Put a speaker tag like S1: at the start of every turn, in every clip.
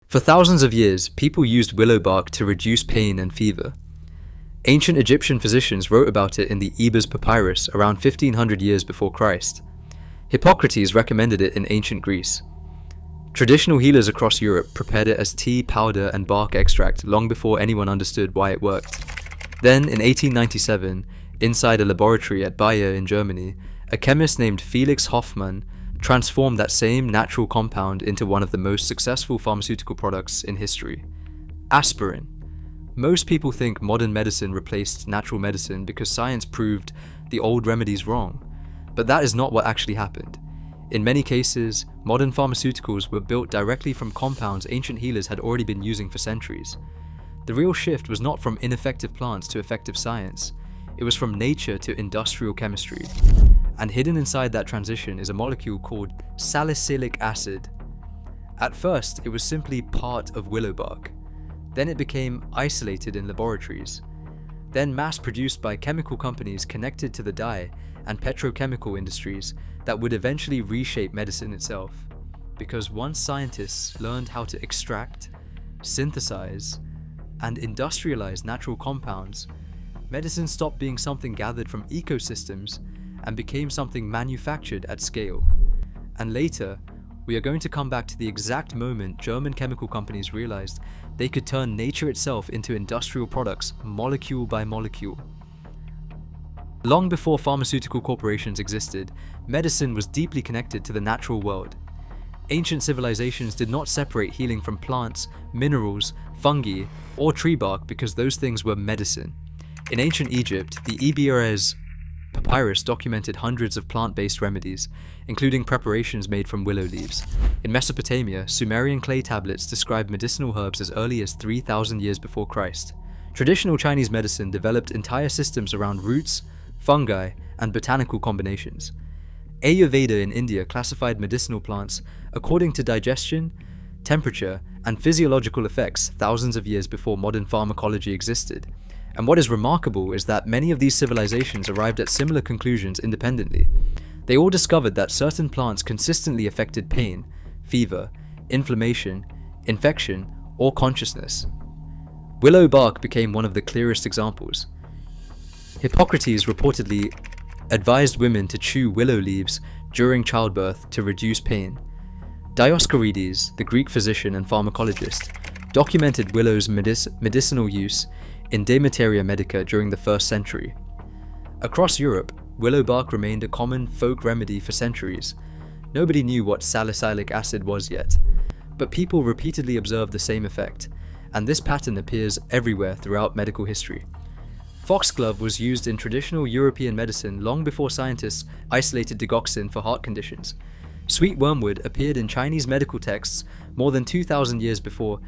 S1: For thousands of years, people used willow bark to reduce pain and fever. Ancient Egyptian physicians wrote about it in the Ebers Papyrus around 1500 years before Christ. Hippocrates recommended it in ancient Greece. Traditional healers across Europe prepared it as tea, powder, and bark extract long before anyone understood why it worked. Then, in 1897, inside a laboratory at Bayer in Germany, a chemist named Felix Hoffmann transformed that same natural compound into one of the most successful pharmaceutical products in history: aspirin. Most people think modern medicine replaced natural medicine because science proved the old remedies wrong, but that is not what actually happened. In many cases, modern pharmaceuticals were built directly from compounds ancient healers had already been using for centuries. The real shift was not from ineffective plants to effective science, it was from nature to industrial chemistry. And hidden inside that transition is a molecule called salicylic acid. At first, it was simply part of willow bark. Then it became isolated in laboratories. Then mass-produced by chemical companies connected to the dye and petrochemical industries that would eventually reshape medicine itself. Because once scientists learned how to extract, synthesize, and industrialize natural compounds, medicine stopped being something gathered from ecosystems and became something manufactured at scale. And later, we are going to come back to the exact moment German chemical companies realized they could turn nature itself into industrial products, molecule by molecule. Long before pharmaceutical corporations existed, medicine was deeply connected to the natural world. Ancient civilizations did not separate healing from plants, minerals, fungi, or tree bark because those things were medicine. In ancient Egypt, the Ebers Papyrus documented hundreds of plant-based remedies, including preparations made from willow leaves. In Mesopotamia, Sumerian clay tablets described medicinal herbs as early as 3,000 years before Christ. Traditional Chinese medicine developed entire systems around roots, fungi, and botanical combinations. Ayurveda in India classified medicinal plants according to digestion, temperature, and physiological effects thousands of years before modern pharmacology existed. And what is remarkable is that many of these civilizations arrived at similar conclusions independently. They all discovered that certain plants consistently affected pain, fever, inflammation, infection, or consciousness. Willow bark became one of the clearest examples. Hippocrates reportedly advised women to chew willow leaves during childbirth to reduce pain. Dioscorides, the Greek physician and pharmacologist, documented willow's medicinal use in De Materia Medica during the 1st century. Across Europe, willow bark remained a common folk remedy for centuries. Nobody knew what salicylic acid was yet, but people repeatedly observed the same effect, and this pattern appears everywhere throughout medical history. Foxglove was used in traditional European medicine long before scientists isolated digoxin for heart conditions. Sweet wormwood appeared in Chinese medical texts more than 2,000 years before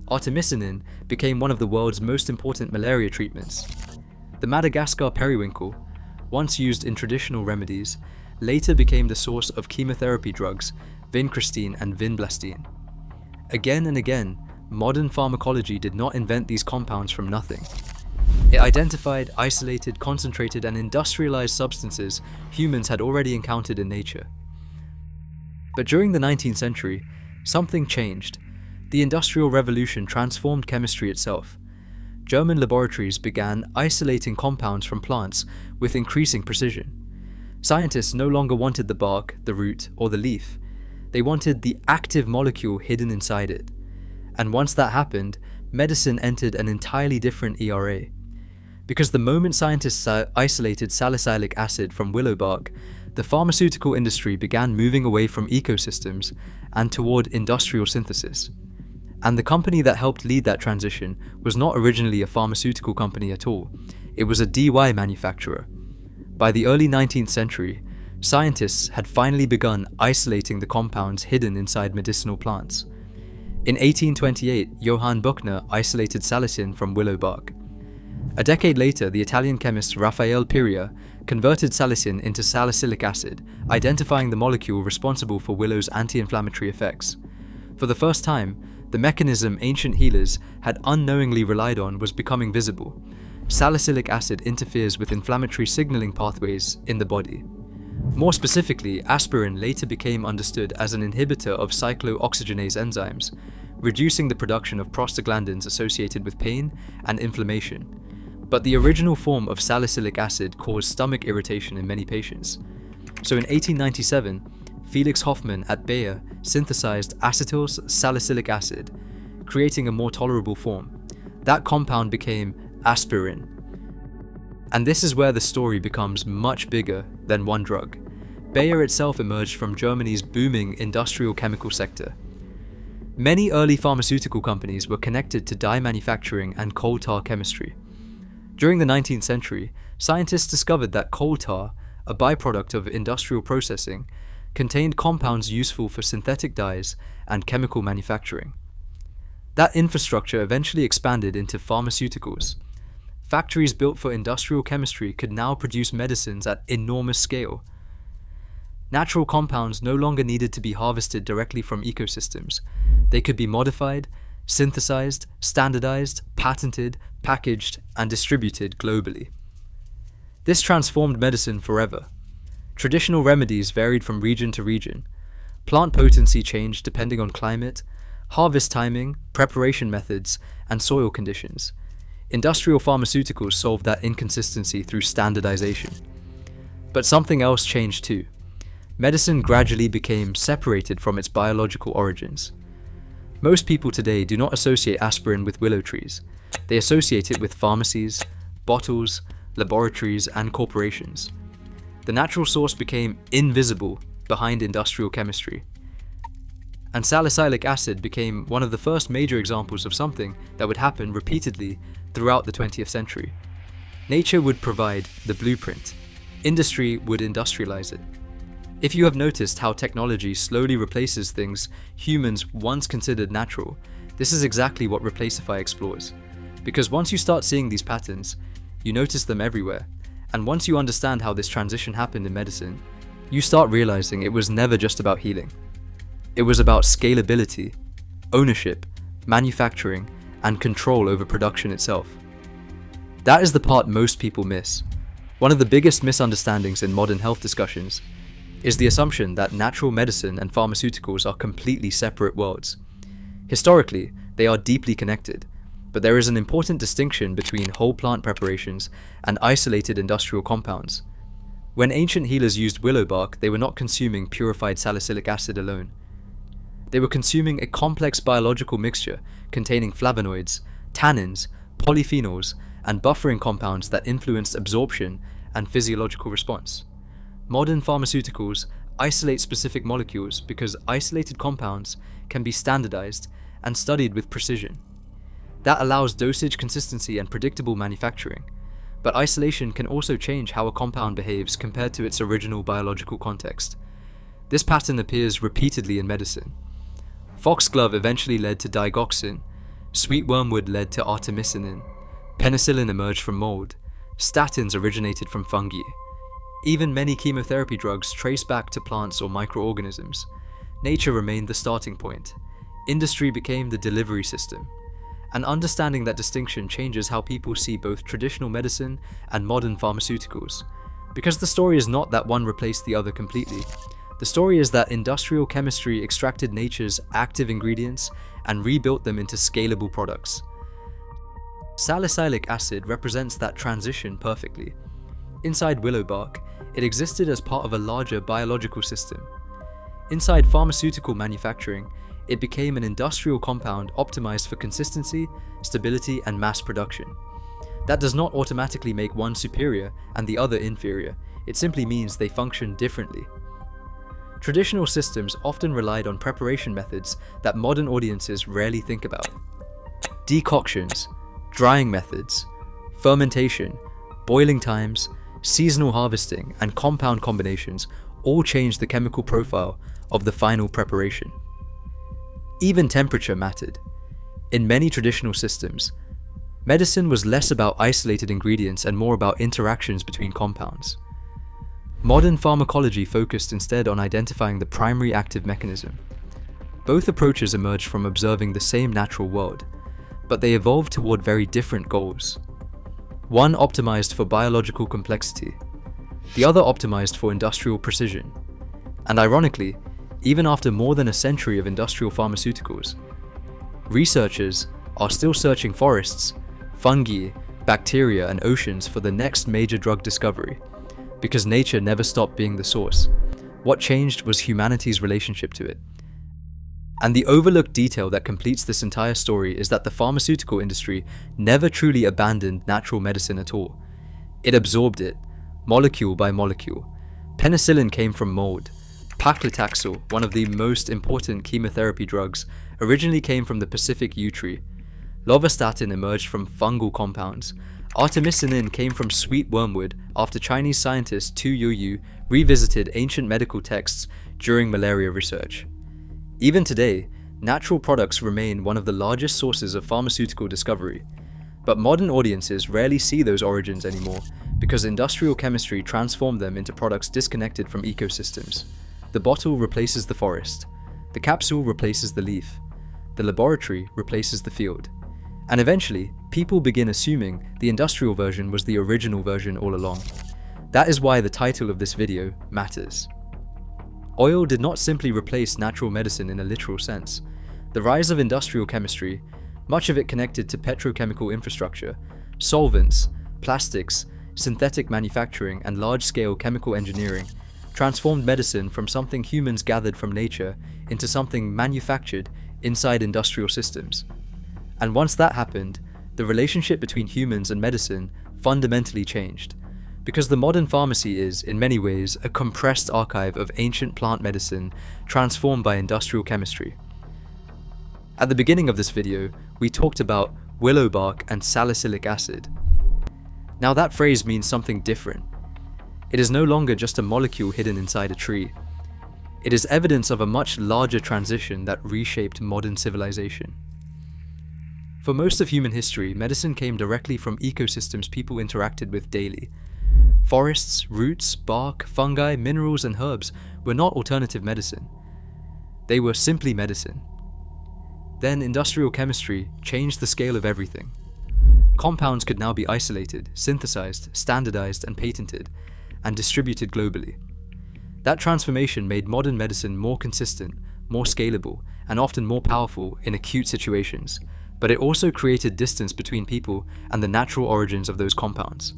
S1: artemisinin became one of the world's most important malaria treatments. The Madagascar periwinkle, once used in traditional remedies, later became the source of chemotherapy drugs, vincristine and vinblastine. Again and again, modern pharmacology did not invent these compounds from nothing. It identified, isolated, concentrated, and industrialized substances humans had already encountered in nature. But during the 19th century, something changed. The Industrial Revolution transformed chemistry itself. German laboratories began isolating compounds from plants with increasing precision. Scientists no longer wanted the bark, the root, or the leaf. They wanted the active molecule hidden inside it. And once that happened, medicine entered an entirely different era. Because the moment scientists isolated salicylic acid from willow bark, the pharmaceutical industry began moving away from ecosystems and toward industrial synthesis. And the company that helped lead that transition was not originally a pharmaceutical company at all. It was a DY manufacturer. By the early 19th century, scientists had finally begun isolating the compounds hidden inside medicinal plants. In 1828, Johann Buchner isolated salicin from willow bark. A decade later, the Italian chemist Raphael Piria converted salicin into salicylic acid, identifying the molecule responsible for willow's anti-inflammatory effects. For the first time, the mechanism ancient healers had unknowingly relied on was becoming visible. Salicylic acid interferes with inflammatory signaling pathways in the body. More specifically, aspirin later became understood as an inhibitor of cyclooxygenase enzymes, reducing the production of prostaglandins associated with pain and inflammation. But the original form of salicylic acid caused stomach irritation in many patients. So in 1897, Felix Hoffmann at Bayer synthesized acetyl salicylic acid, creating a more tolerable form. That compound became aspirin. And this is where the story becomes much bigger than one drug. Bayer itself emerged from Germany's booming industrial chemical sector. Many early pharmaceutical companies were connected to dye manufacturing and coal tar chemistry. During the 19th century, scientists discovered that coal tar, a byproduct of industrial processing, contained compounds useful for synthetic dyes and chemical manufacturing. That infrastructure eventually expanded into pharmaceuticals. Factories built for industrial chemistry could now produce medicines at enormous scale. Natural compounds no longer needed to be harvested directly from ecosystems. They could be modified, synthesized, standardized, patented, packaged, and distributed globally. This transformed medicine forever. Traditional remedies varied from region to region. Plant potency changed depending on climate, harvest timing, preparation methods, and soil conditions. Industrial pharmaceuticals solved that inconsistency through standardization. But something else changed too. Medicine gradually became separated from its biological origins. Most people today do not associate aspirin with willow trees. They associate it with pharmacies, bottles, laboratories, and corporations. The natural source became invisible behind industrial chemistry. And salicylic acid became one of the first major examples of something that would happen repeatedly throughout the 20th century. Nature would provide the blueprint. Industry would industrialize it. If you have noticed how technology slowly replaces things humans once considered natural, this is exactly what Replacify explores. Because once you start seeing these patterns, you notice them everywhere. And once you understand how this transition happened in medicine, you start realizing it was never just about healing. It was about scalability, ownership, manufacturing, and control over production itself. That is the part most people miss. One of the biggest misunderstandings in modern health discussions is the assumption that natural medicine and pharmaceuticals are completely separate worlds. Historically, they are deeply connected, but there is an important distinction between whole plant preparations and isolated industrial compounds. When ancient healers used willow bark, they were not consuming purified salicylic acid alone. They were consuming a complex biological mixture containing flavonoids, tannins, polyphenols, and buffering compounds that influenced absorption and physiological response. Modern pharmaceuticals isolate specific molecules because isolated compounds can be standardized and studied with precision. That allows dosage consistency and predictable manufacturing, but isolation can also change how a compound behaves compared to its original biological context. This pattern appears repeatedly in medicine. Foxglove eventually led to digoxin, sweet wormwood led to artemisinin, penicillin emerged from mold, statins originated from fungi. Even many chemotherapy drugs trace back to plants or microorganisms. Nature remained the starting point. Industry became the delivery system. And understanding that distinction changes how people see both traditional medicine and modern pharmaceuticals. Because the story is not that one replaced the other completely. The story is that industrial chemistry extracted nature's active ingredients and rebuilt them into scalable products. Salicylic acid represents that transition perfectly. Inside willow bark, it existed as part of a larger biological system. Inside pharmaceutical manufacturing, it became an industrial compound optimized for consistency, stability, and mass production. That does not automatically make one superior and the other inferior. It simply means they function differently. Traditional systems often relied on preparation methods that modern audiences rarely think about. Decoctions, drying methods, fermentation, boiling times, seasonal harvesting, and compound combinations all change the chemical profile of the final preparation. Even temperature mattered. In many traditional systems, medicine was less about isolated ingredients and more about interactions between compounds. Modern pharmacology focused instead on identifying the primary active mechanism. Both approaches emerged from observing the same natural world, but they evolved toward very different goals. One optimized for biological complexity, the other optimized for industrial precision. And ironically, even after more than a century of industrial pharmaceuticals, Researchers are still searching forests, fungi, bacteria, and oceans for the next major drug discovery, because nature never stopped being the source. What changed was humanity's relationship to it. And the overlooked detail that completes this entire story is that the pharmaceutical industry never truly abandoned natural medicine at all. It absorbed it, molecule by molecule. Penicillin came from mold. Paclitaxel, one of the most important chemotherapy drugs, originally came from the Pacific yew tree. Lovastatin emerged from fungal compounds. Artemisinin came from sweet wormwood after Chinese scientist Tu Youyou revisited ancient medical texts during malaria research. Even today, natural products remain one of the largest sources of pharmaceutical discovery. But modern audiences rarely see those origins anymore because industrial chemistry transformed them into products disconnected from ecosystems. The bottle replaces the forest. The capsule replaces the leaf. The laboratory replaces the field. And eventually, people begin assuming the industrial version was the original version all along. That is why the title of this video matters. Oil did not simply replace natural medicine in a literal sense. The rise of industrial chemistry, much of it connected to petrochemical infrastructure, solvents, plastics, synthetic manufacturing, and large-scale chemical engineering, transformed medicine from something humans gathered from nature into something manufactured inside industrial systems. And once that happened, the relationship between humans and medicine fundamentally changed, because the modern pharmacy is, in many ways, a compressed archive of ancient plant medicine transformed by industrial chemistry. At the beginning of this video, we talked about willow bark and salicylic acid. Now that phrase means something different. It is no longer just a molecule hidden inside a tree. It is evidence of a much larger transition that reshaped modern civilization. For most of human history, medicine came directly from ecosystems people interacted with daily. Forests, roots, bark, fungi, minerals, and herbs were not alternative medicine. They were simply medicine. Then industrial chemistry changed the scale of everything. Compounds could now be isolated, synthesized, standardized, and patented, and distributed globally. That transformation made modern medicine more consistent, more scalable, and often more powerful in acute situations, but it also created distance between people and the natural origins of those compounds.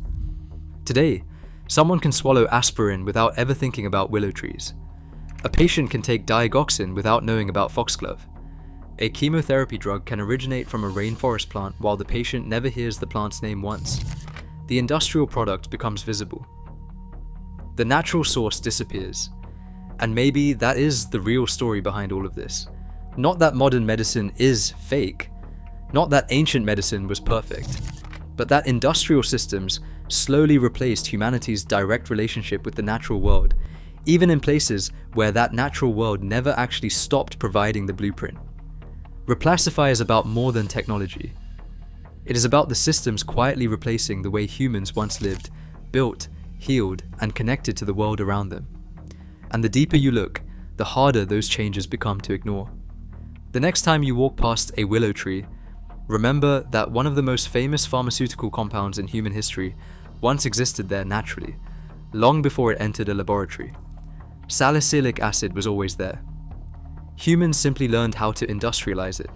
S1: Today, someone can swallow aspirin without ever thinking about willow trees. A patient can take digoxin without knowing about foxglove. A chemotherapy drug can originate from a rainforest plant while the patient never hears the plant's name once. The industrial product becomes visible. The natural source disappears. And maybe that is the real story behind all of this. Not that modern medicine is fake. Not that ancient medicine was perfect, but that industrial systems slowly replaced humanity's direct relationship with the natural world, even in places where that natural world never actually stopped providing the blueprint. Replacify is about more than technology. It is about the systems quietly replacing the way humans once lived, built, healed, and connected to the world around them. And the deeper you look, the harder those changes become to ignore. The next time you walk past a willow tree, remember that one of the most famous pharmaceutical compounds in human history once existed there naturally, long before it entered a laboratory. Salicylic acid was always there. Humans simply learned how to industrialize it.